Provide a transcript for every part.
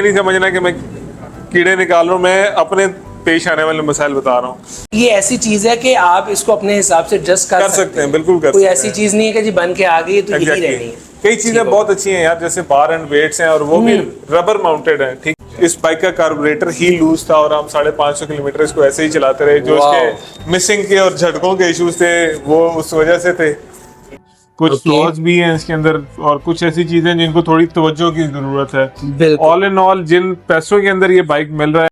नहीं समझना कि मैं कीड़े निकाल रहा हूँ, मैं अपने पेश आने वाले मसाइल बता रहा हूँ। ये ऐसी चीज है कि आप इसको अपने हिसाब से एडजस्ट कर सकते हैं, बिल्कुल कर कोई सकते ऐसी हैं। चीज नहीं है कि जी बन के आ गई तो यही रहनी है। कई चीजें बहुत अच्छी हैं यार, जैसे बार एंड वेट्स हैं और वो भी रबर माउंटेड हैं। ठीक, इस बाइक का कार्बोरेटर ही लूज था और हम 550 किलोमीटर इसको ऐसे ही चलाते रहे। जो इसके मिसिंग के और झटकों के इश्यूज थे वो उस वजह से थे। कुछ फ्लॉज भी हैं इसके अंदर और कुछ ऐसी चीजें जिनको थोड़ी तवज्जो की जरूरत है। ऑल इन ऑल जिन पैसों के अंदर ये बाइक मिल रहा है।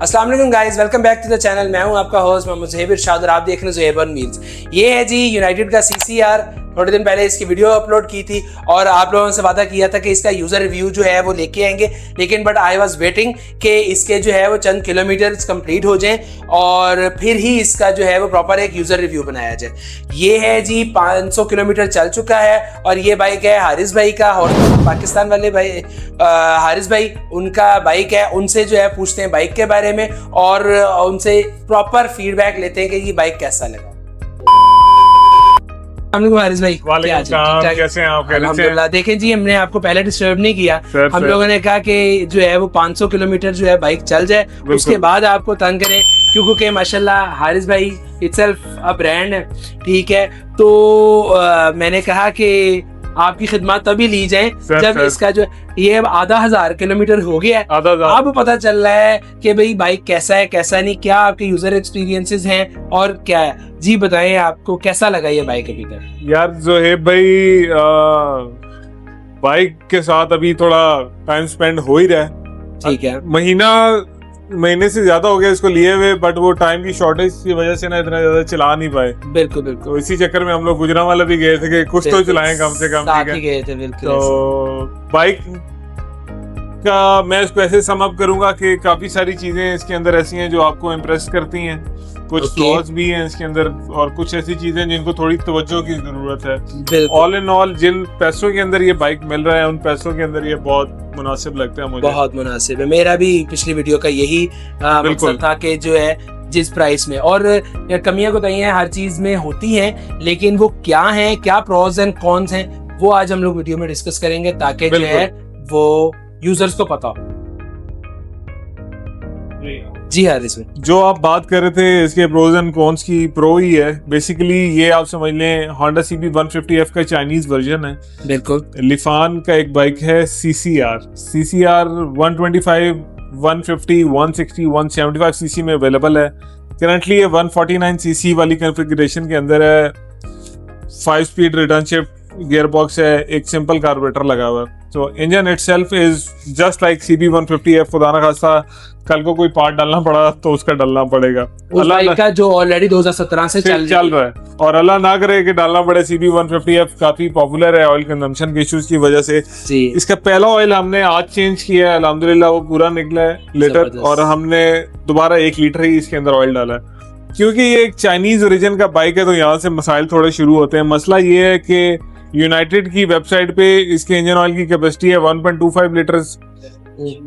अस्सलाम वालेकुम guys, welcome back to the channel. मैं हूं आपका होस्ट मोहम्मद ज़ुहैब इरशाद और आप देख रहे हैं ज़ुहैब ऑन व्हील्स। ये है जी यूनाइटेड का CCR। थोड़े दिन पहले इसकी वीडियो अपलोड की थी और आप लोगों से वादा किया था कि इसका यूजर रिव्यू जो है वो लेके आएंगे, लेकिन बट आई वाज वेटिंग कि इसके जो है वो चंद किलोमीटर्स कंप्लीट हो जाएं और फिर ही इसका जो है वो प्रॉपर एक यूजर रिव्यू बनाया जाए। ये है जी 500 किलोमीटर चल चुका है और ये बाइक है हारिस भाई का, और पाकिस्तान वाले भाई हारिस भाई उनका बाइक है। उनसे जो है पूछते हैं बाइक के बारे में और उनसे प्रॉपर फीडबैक लेते हैं कि ये बाइक कैसा लगा। हारिस भाई कैसे हैं आप? अल्हम्दुलिल्लाह। देखें जी, हमने आपको पहले डिस्टर्ब नहीं किया। हम लोगों ने कहा कि जो है वो 500 किलोमीटर जो है बाइक चल जाए, उसके बाद आपको तंग करें, क्योंकि माशाल्लाह हारिस भाई इटसेल्फ अ ब्रांड है। ठीक है, तो मैंने कहा कि आपकी खिदमत तभी ली जाए जब इसका जो ये 1000 किलोमीटर हो गया है। अब पता चल रहा है कि भाई बाइक कैसा है कैसा नहीं, क्या आपके यूजर एक्सपीरियंसेस हैं और क्या है। जी बताएं, आपको कैसा लगा ये बाइक अभी तक? यार ज़ुहैब भाई, बाइक के साथ अभी थोड़ा टाइम स्पेंड हो ही रहा है। ठीक है, महीने से ज्यादा हो गया इसको लिए हुए, बट वो टाइम की शॉर्टेज की वजह से ना इतना ज्यादा चला नहीं पाए। बिल्कुल बिल्कुल। तो इसी चक्कर में हम लोग गुजरांवाला भी गए थे कि कुछ तो चलाएं कम से कम। साथ ही गए थे, बिल्कुल। तो बाइक का मैं इसको ऐसे सम अप करूंगा कि काफी सारी चीजें इसके अंदर ऐसी हैं जो आपको इम्प्रेस करती हैं। कुछ फ्लॉज भी हैं इसके अंदर और कुछ ऐसी चीजें जिनको थोड़ी तवज्जो की जरूरत है। ऑल इन ऑल जिन पैसों के अंदर ये बाइक मिल रहा है उन पैसों के अंदर ये बहुत मुनासिब लगता है मुझे। बहुत मुनासिब है। मेरा भी पिछली वीडियो का यही मकसद था कि जो है जिस प्राइस में, और कमियां कोताहियां हर चीज में होती हैं, लेकिन वो क्या हैं, क्या प्रोज एंड कॉन्स हैं, वो आज हम लोग वीडियो में डिस्कस करेंगे ताकि जो है वो यूजर्स को पता हो। जी हारिस भाई, जो आप बात कर रहे थे इसके प्रोज एंड कॉन्स की, प्रो ही है बेसिकली। ये आप समझ लें Honda CB 150F का चाइनीज वर्जन है। बिल्कुल। लिफान का एक बाइक है CCR 125, 150, 160, 175 सीसी में अवेलेबल है। करंटली ये 149 सीसी वाली कॉन्फ़िगरेशन के अंदर है। 5 speed return shift gear box है, एक सिंपल कार्बोरेटर लगा हुआ है। तो engine itself is just like CB 150F। खुदा ना खास्ता कल को कोई पार्ट डालना पड़ा तो उसका डालना पड़ेगा। उस बाइक का जो ऑलरेडी 2017 से चल रहा है, और अल्लाह ना करे कि डालना पड़े। CB 150F काफी पॉपुलर है ऑयल कंजम्पशन के इश्यूज की वजह से। इसका पहला ऑयल हमने आज चेंज किया है, अल्हम्दुलिल्लाह वो पूरा निकला है लीटर, और हमने दोबारा 1 लीटर ही इसके अंदर ऑयल डाला है। क्योंकि ये एक चाइनीज ओरिजिन का बाइक है तो यहाँ से मसाइल थोड़े शुरू होते हैं। मसला ये है कि यूनाइटेड की वेबसाइट पे इसके इंजन ऑयल की कैपेसिटी है 1.25 लीटर्स।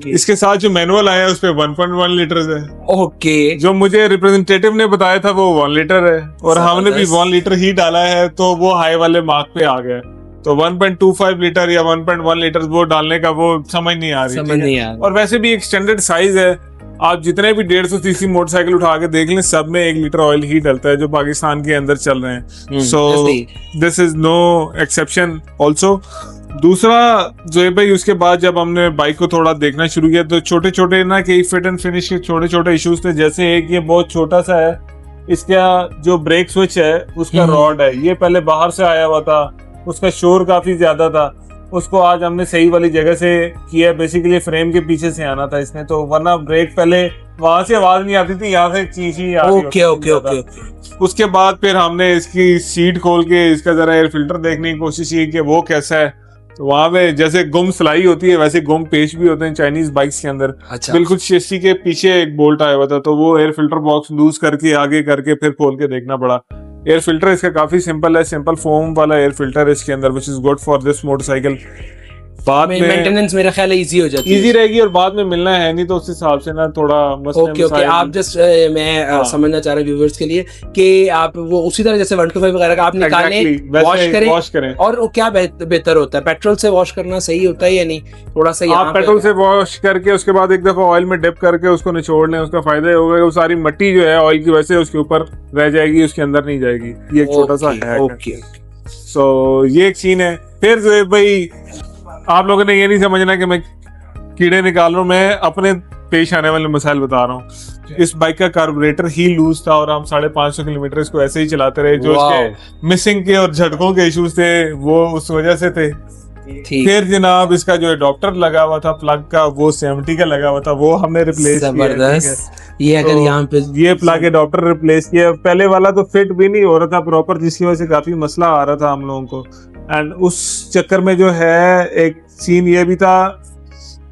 इसके साथ जो मैनुअल आया है उस पे 1.1 लीटर्स है। ओके। जो मुझे रिप्रेजेंटेटिव ने बताया था वो 1 लीटर है और हमने भी 1 लीटर ही डाला है, तो वो हाई वाले मार्क पे आ गया। तो 1.25 लीटर या 1.1 लीटर वो डालने का वो समझ नहीं आ रही। और वैसे भी एक स्टैंडर्ड साइज है। आप जितने भी 150 सीसी मोटरसाइकिल उठा के देख लें, सब में 1 लीटर ऑयल ही डलता है जो पाकिस्तान के अंदर चल रहे हैं। So this is no exception also. दूसरा जो है भाई, उसके बाद जब हमने बाइक को थोड़ा देखना शुरू किया तो छोटे छोटे ना कि फिट एंड फिनिश के छोटे छोटे इश्यूज थे। जैसे एक ये बहुत छोटा सा है, इसका जो ब्रेक स्विच है उसका रॉड है, ये पहले बाहर से आया हुआ था, उसका शोर काफी ज्यादा था। उसको आज हमने सही वाली जगह से किया। बेसिकली फ्रेम के पीछे से आना था इसमें, तो वरना ब्रेक पहले वहां से आवाज नहीं आती थी, यहाँ से चींची आती थी। ओके। उसके बाद फिर हमने इसकी सीट खोल के इसका जरा एयर फिल्टर देखने की कोशिश की कि वो कैसा है। तो वहां पे जैसे गुम सिलाई होती है वैसे गुम पेच भी होते हैं चाइनीज बाइक्स के अंदर। अच्छा। बिल्कुल शेसी के पीछे एक बोल्ट आया हुआ था, तो वो एयर फिल्टर बॉक्स लूज करके आगे करके फिर खोल के देखना पड़ा। एयर फिल्टर इसका काफी सिंपल है, सिंपल फोम वाला एयर फिल्टर है इसके अंदर, which is good for this motorcycle. बाद में मेंटेनेंस मेरा ख्याल है इजी हो जाती है, इजी रहेगी, और बाद में मिलना है नहीं तो उस हिसाब से ना थोड़ा मसले ओके ओके। आप जस्ट मैं समझना चाह रहा हूँ व्यूअर्स के लिए कि आप वो उसी तरह जैसे 125 वगैरह का आप निकालें, वॉश करें, और वो क्या बेहतर होता है, पेट्रोल से वॉश करना सही होता है या नहीं? थोड़ा सा आप पेट्रोल से वॉश करके उसके बाद एक दफा ऑयल में डिप करके उसको निचोड़ लें, उसका फायदा ये होगा कि वो सारी मट्टी जो है ऑयल की वजह से उसके ऊपर रह जाएगी, उसके अंदर नहीं जाएगी। ये एक छोटा सा हैक है। सो ये एक सीन है। फिर जो भाई आप लोगों ने ये नहीं समझना कि मैं कीड़े निकाल रहा हूँ, मैं अपने पेश आने वाले मसाइल बता रहा हूँ। इस बाइक का कार्बोरेटर ही लूज था और हम 550 किलोमीटर इसको ऐसे ही चलाते रहे। जो इसके मिसिंग के और झटकों के इश्यूज थे वो उस वजह से थे। फिर जनाब इसका जो एडॉप्टर लगा हुआ था प्लग का, वो 70 का लगा हुआ था, वो हमने रिप्लेस किया। ये अगर तो यहाँ पे ये प्लग एडॉप्टर रिप्लेस किया। पहले वाला तो फिट भी नहीं हो रहा था प्रॉपर, जिसकी वजह से काफी मसला आ रहा था हम लोगों को। एंड उस चक्कर में जो है एक सीन ये भी था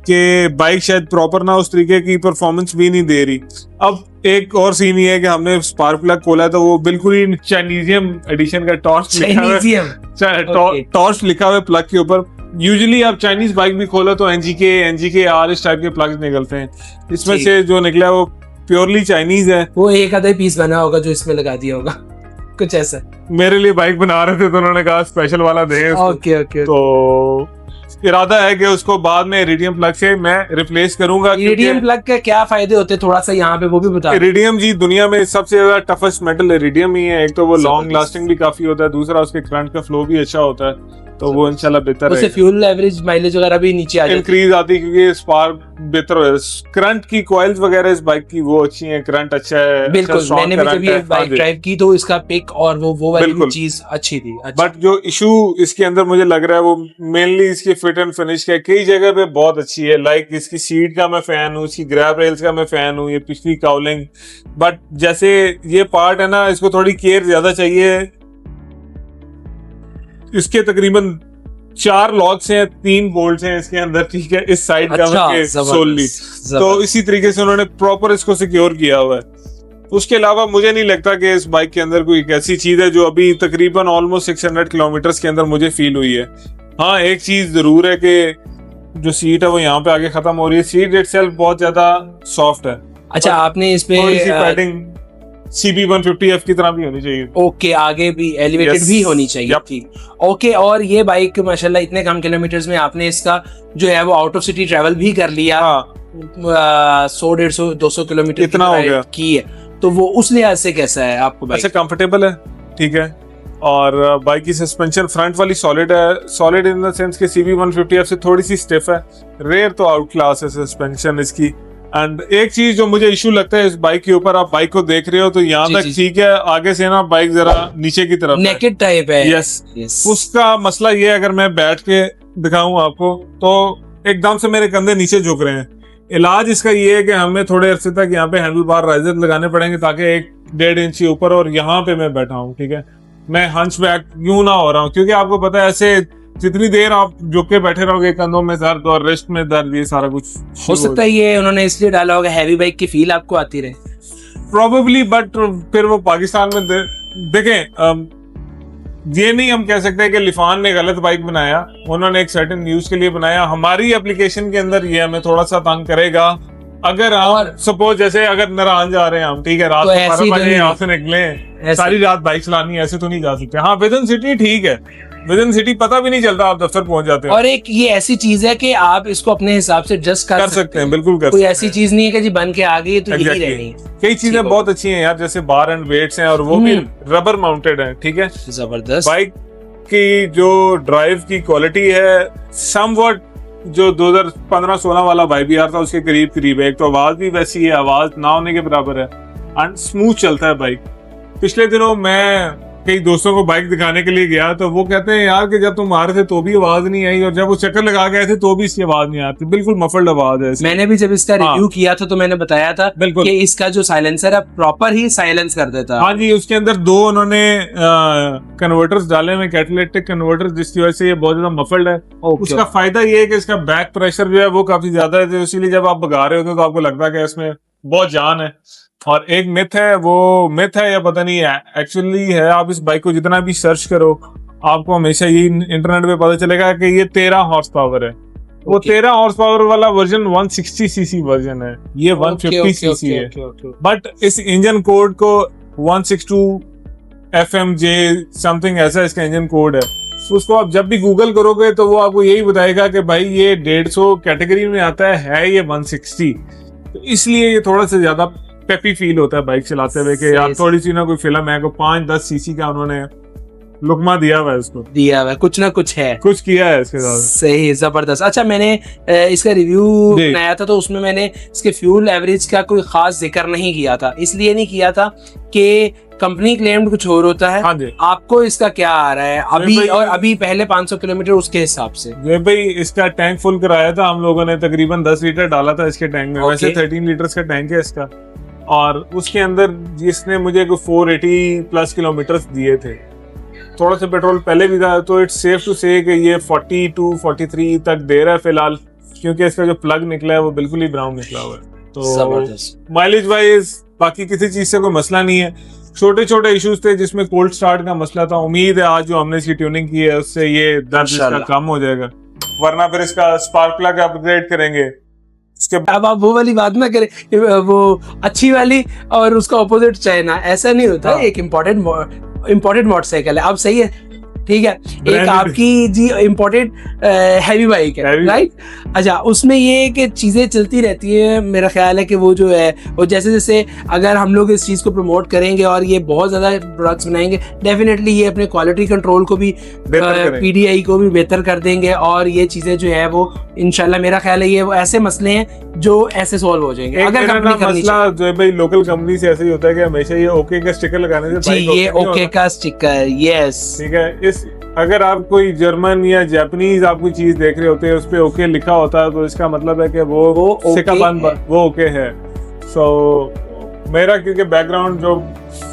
कि बाइक शायद प्रॉपर ना उस तरीके की परफॉर्मेंस भी नहीं दे रही। अब एक और सीन ये है कि हमने स्पार्क प्लग खोला तो वो बिल्कुल ही चाइनीजियम एडिशन का टॉर्च लिखा हुआ है प्लग के ऊपर। यूजुअली आप चाइनीज बाइक भी खोलो तो एनजीके आर इस टाइप के प्लग्स निकलते हैं, इसमें से जो निकला वो प्योरली चाइनीज है। वो एक आधा पीस बना होगा जो इसमें लगा दिया होगा, कुछ ऐसा। मेरे लिए बाइक बना रहे थे तो उन्होंने कहा स्पेशल वाला दे। ओके। तो इरादा है कि उसको बाद में इरिडियम प्लग से मैं रिप्लेस करूंगा। इरिडियम प्लग के क्या फायदे होते हैं थोड़ा सा यहाँ पे वो भी बता। इरिडियम जी दुनिया में सबसे ज्यादा टफेस्ट मेटल इरिडियम ही है। एक तो वो लॉन्ग लास्टिंग भी काफी होता है, दूसरा उसके करंट का फ्लो भी अच्छा होता है, तो वो इंशाल्लाह बेहतर है। उससे फ्यूल एवरेज माइलेज वगैरह भी नीचे आ जाती है, इंक्रीज आती है क्योंकि स्पार्क बेहतर हो जाता है। करंट की कॉइल्स वगैरह इस बाइक की वो अच्छी है, करंट अच्छा है। बिल्कुल, मैंने भी जब ये बाइक ड्राइव की तो इसका पिक और वो वाली चीज अच्छी थी। बट जो इशू इसके अंदर मुझे लग रहा है वो मेनली इसकी फिट एंड फिनिश का। कई जगह पे बहुत अच्छी है, लाइक इसकी सीट का मैं फैन हूँ, इसकी ग्रैब रेल्स का मैं फैन हूँ, ये पिछली काउलिंग। बट जैसे ये पार्ट है ना, इसको थोड़ी केयर ज्यादा चाहिए। इसके तकरीबन 4 लॉक्स हैं, 3 बोल्ट्स हैं इसके अंदर, ठीक है, इस साइड का सोलली। तो इसी तरीके से उन्होंने प्रॉपर इसको सिक्योर किया हुआ है। उसके अलावा मुझे नहीं लगता कि इस बाइक के अंदर कोई ऐसी चीज है जो अभी तकरीबन ऑलमोस्ट 600 किलोमीटर के अंदर मुझे फील हुई है। हाँ, एक चीज जरूर है कि जो सीट है वो यहाँ पे आगे खत्म हो रही है। सीट इटसेल्फ बहुत ज्यादा सॉफ्ट है। अच्छा, आपने इस पे पैडिंग CB 150F की तरह भी होनी चाहिए। ओके, आगे भी एलिवेटेड भी होनी चाहिए। ठीक, ओके। और ये बाइक माशाल्लाह इतने कम किलोमीटर्स में आपने इसका जो है वो आउट ऑफ सिटी ट्रैवल भी कर लिया। 100, 150, 200 किलोमीटर इतना हो गया की है, तो वो उस लिहाज से कैसा है आपको बाइक? अच्छा, कंफर्टेबल है, ठीक है। और बाइक की सस्पेंशन फ्रंट वाली सॉलिड है, सॉलिड इन द सेंस कि CB 150F से थोड़ी सी स्टिफ है। रेयर तो आउट क्लास है सस्पेंशन इसकी। एंड एक चीज जो मुझे इशू लगता है इस बाइक के ऊपर, आप बाइक को देख रहे हो तो यहाँ तक ठीक है, आगे से ना बाइक जरा नीचे की तरफ नेकेड टाइप है। यस। उसका मसला ये है, अगर मैं बैठ के दिखाऊं आपको तो एकदम से मेरे कंधे नीचे झुक रहे हैं। इलाज इसका ये है कि हमें थोड़े अरसे तक यहाँ पे हैंडल बार राइजर लगाने पड़ेंगे ताकि 1-1.5 इंच ऊपर और यहाँ पे मैं बैठा हूँ, ठीक है, मैं हंच बैक यूं ना हो रहा हूँ। क्योंकि आपको पता है ऐसे जितनी देर आप झुक के बैठे रहोगे कंधों में दर्द और रिस्ट में दर्द, ये सारा कुछ हो सकता है ये उन्होंने इसलिए डाला होगा हैवी बाइक की फील आपको आती रहे, प्रोबेबली। बट फिर वो पाकिस्तान में देखें, ये नहीं हम कह सकते कि लिफान ने गलत बाइक बनाया, उन्होंने एक सर्टेन यूज के लिए बनाया। हमारी एप्लीकेशन के अंदर ये हमें थोड़ा सा तंग करेगा। अगर हम सपोज जैसे अगर नारायण जा रहे हैं हम, ठीक है, रात को 12 बजे यहाँ से निकले, सारी रात बाइक चलानी है, ऐसे तो नहीं जा सकते। हाँ, विद इन सिटी ठीक है, विद इन सिटी पता भी नहीं चलता आप दफ्तर पहुंच जाते हैं। और एक ये ऐसी चीज है कि आप इसको अपने हिसाब से एडजस्ट कर सकते हैं। बिल्कुल कर कोई ऐसी चीज नहीं है कि जी बन के आ गई तो यही रहनी है। कई चीजें बहुत अच्छी हैं यार, जैसे बार एंड वेट्स हैं और वो भी रबर माउंटेड है, ठीक है, जबरदस्त। बाइक की जो ड्राइव की क्वालिटी है समवट जो 2015-16 वाला YBR था उसके करीब करीब है। एक तो आवाज भी वैसी है, आवाज ना होने के बराबर है, एंड स्मूथ चलता है बाइक। पिछले दिनों मैं कई दोस्तों को बाइक दिखाने के लिए गया तो वो कहते हैं यार कि जब तुम आ रहे थे तो भी आवाज नहीं आई और जब वो चक्कर लगा गए थे तो भी इसकी आवाज नहीं आती। बिल्कुल मफल्ड आवाज है। मैंने भी जब इसका रिव्यू किया था तो मैंने बताया था कि इसका जो साइलेंसर है प्रॉपर ही साइलेंस कर देता है। हाँ जी, उसके अंदर 2 उन्होंने कन्वर्टर्स डाले हुए, कैटालिटिक कन्वर्टर्स, जिसकी वजह से ये बहुत ज्यादा मफल्ड है। उसका फायदा ये है कि इसका बैक प्रेशर जो है वो काफी ज्यादा है, इसीलिए जब आप भगा रहे होते हो तो आपको लगता है कि इसमें बहुत जान है। और एक मिथ है, वो मिथ है या पता नहीं है एक्चुअली है, आप इस बाइक को जितना भी सर्च करो आपको हमेशा यही इंटरनेट पे पता चलेगा कि ये 13 हॉर्स पावर है। वो Okay. 13 हॉर्स पावर वाला वर्जन 160 सीसी वर्जन है, ये 150 सीसी है। बट इस इंजन कोड को 162 FMJ समथिंग ऐसा इसका इंजन कोड है। तो उसको आप जब भी गूगल करोगे तो वो आपको यही बताएगा कि भाई ये 150 कैटेगरी में आता है ये 160। तो इसलिए ये थोड़ा सा ज्यादा पेपी फील होता है बाइक चलाते हुए कि यार थोड़ी सी ना कोई फिल्म है, को 5-10 सीसी का उन्होंने लुकमा दिया हुआ है, उसको दिया हुआ है, कुछ ना कुछ है, कुछ किया है इसके साथ। सही, जबरदस्त। अच्छा, मैंने इसका रिव्यू बनाया था तो उसमें मैंने इसके फ्यूल एवरेज का कोई खास जिक्र नहीं किया था। इसलिए नहीं किया था कि कंपनी क्लेम्ड कुछ और होता है। हाँ जी। आपको इसका क्या आ रहा है अभी और अभी पहले 500 किलोमीटर उसके हिसाब से? ये भाई इसका टैंक फुल कराया था हम लोगों ने, तकरीबन 10 लीटर डाला था इसके टैंक में। वैसे 13 लीटर का टैंक है इसका, और उसके अंदर जिसने मुझे 480 प्लस किलोमीटर दिए थे। थोड़ा सा पेट्रोल पहले भी था, तो इट्स सेफ टू से कि ये 42-43 तक दे रहा है फिलहाल, क्योंकि इसका जो प्लग निकला है वो बिल्कुल ही ब्राउन निकला हुआ है। तो माइलेज वाइज बाकी किसी चीज से कोई मसला नहीं है। छोटे छोटे इश्यूज थे जिसमें कोल्ड स्टार्ट का मसला था। उम्मीद है आज जो हमने इसकी ट्यूनिंग की है उससे ये दर्द इसका कम हो जाएगा, वरना फिर इसका स्पार्क प्लग अपग्रेड करेंगे। अब आप वो वाली बात ना करें, वो अच्छी वाली और उसका ऑपोजिट चाइना, ऐसा नहीं होता। हाँ। एक इम्पोर्टेड मोटरसाइकिल है, अब सही है, ठीक है। एक आपकी जी इम्पोर्टेड हैवी बाइक है, राइट। अच्छा, उसमें ये कि चीजें चलती रहती है। मेरा ख्याल है कि वो जो है वो जैसे जैसे अगर हम लोग इस चीज को प्रमोट करेंगे और ये बहुत ज्यादा प्रोडक्ट्स बनाएंगे, डेफिनेटली ये अपने क्वालिटी कंट्रोल को भी, PDI को भी बेहतर कर देंगे। और ये चीजें जो है वो इंशाल्लाह, मेरा ख्याल है ये वो ऐसे मसले हैं जो ऐसे सॉल्व हो जाएंगे अगर कंपनी करनी चाहिए। जो है भाई लोकल कंपनी से ऐसे ही होता है कि हमेशा ये ओके का स्टिकर लगाने से जी, ये ओके का स्टिकर, यस, ठीक है। अगर आप कोई जर्मन या जापानीज आप कोई चीज देख रहे होते हैं उस पे ओके लिखा होता है, तो इसका मतलब है कि वो ओके है। सो मेरा क्योंकि बैकग्राउंड जो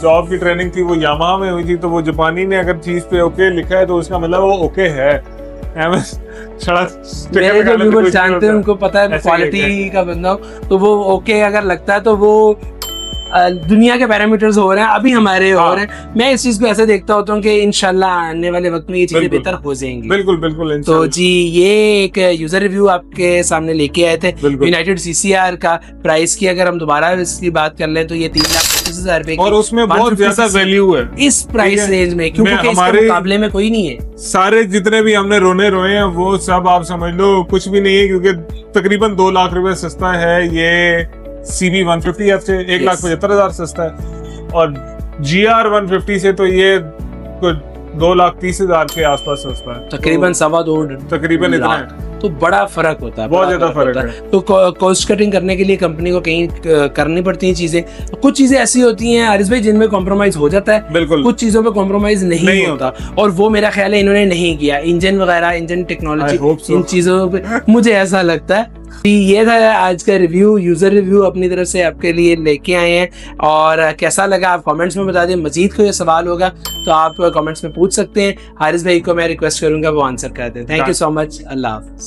जॉब की ट्रेनिंग थी वो यामाहा में हुई थी, तो वो जापानी ने अगर चीज पे ओके लिखा है तो उसका मतलब वो ओके है। मेरे जो व्यूअर्स जानते हैं उनको पता है क्वालिटी का बंदा हो, तो वो ओके अगर लगता है तो वो दुनिया के पैरामीटर्स हो रहे हैं, अभी हमारे हो रहे हैं। मैं इस चीज को ऐसे देखता होता हूँ कि इंशाल्लाह आने वाले वक्त में ये चीजें बेहतर हो जाएंगी। बिल्कुल बिल्कुल। तो जी, ये एक यूजर रिव्यू आपके सामने लेके आए थे यूनाइटेड CCR का। प्राइस की अगर हम दोबारा इसकी बात कर लें तो ये 3,25,000 रुपए, और उसमें बहुत ज्यादा वैल्यू है इस प्राइस रेंज में, क्योंकि इसके मुकाबले में कोई नहीं है। सारे जितने भी हमने रोए हैं वो सब आप समझ लो कुछ भी नहीं है, क्योंकि तकरीबन 2 लाख रुपए सस्ता है ये CB 150F से, 1,75,000 सस्ता है। और GR 150 से तो ये 2,30,000 के आसपास सस्ता है, तकरीबन 2.25 तकरीबन इतना है। तो बड़ा फर्क होता है, बहुत ज्यादा फर्क है। तो कॉस्ट कटिंग करने के लिए कंपनी को कहीं करनी पड़ती हैं चीजें। कुछ चीजें ऐसी होती हैं हारिस भाई जिनमें कॉम्प्रोमाइज हो जाता है, बिल्कुल। कुछ चीजों पे कॉम्प्रोमाइज नहीं होता, और वो मेरा ख्याल है इन्होंने नहीं किया। इंजन वगैरह, इंजन टेक्नोलॉजी, इन चीजों पे मुझे ऐसा लगता है। ये था आज का रिव्यू, यूजर रिव्यू अपनी तरफ से आपके लिए लेके आए हैं। और कैसा लगा आप कमेंट्स में बता दें। मजीद कोई सवाल होगा तो आप कमेंट्स में पूछ सकते हैं। हारिस भाई को मैं रिक्वेस्ट करूंगा वो आंसर कर दें। Thank you so much. Allah Hafiz.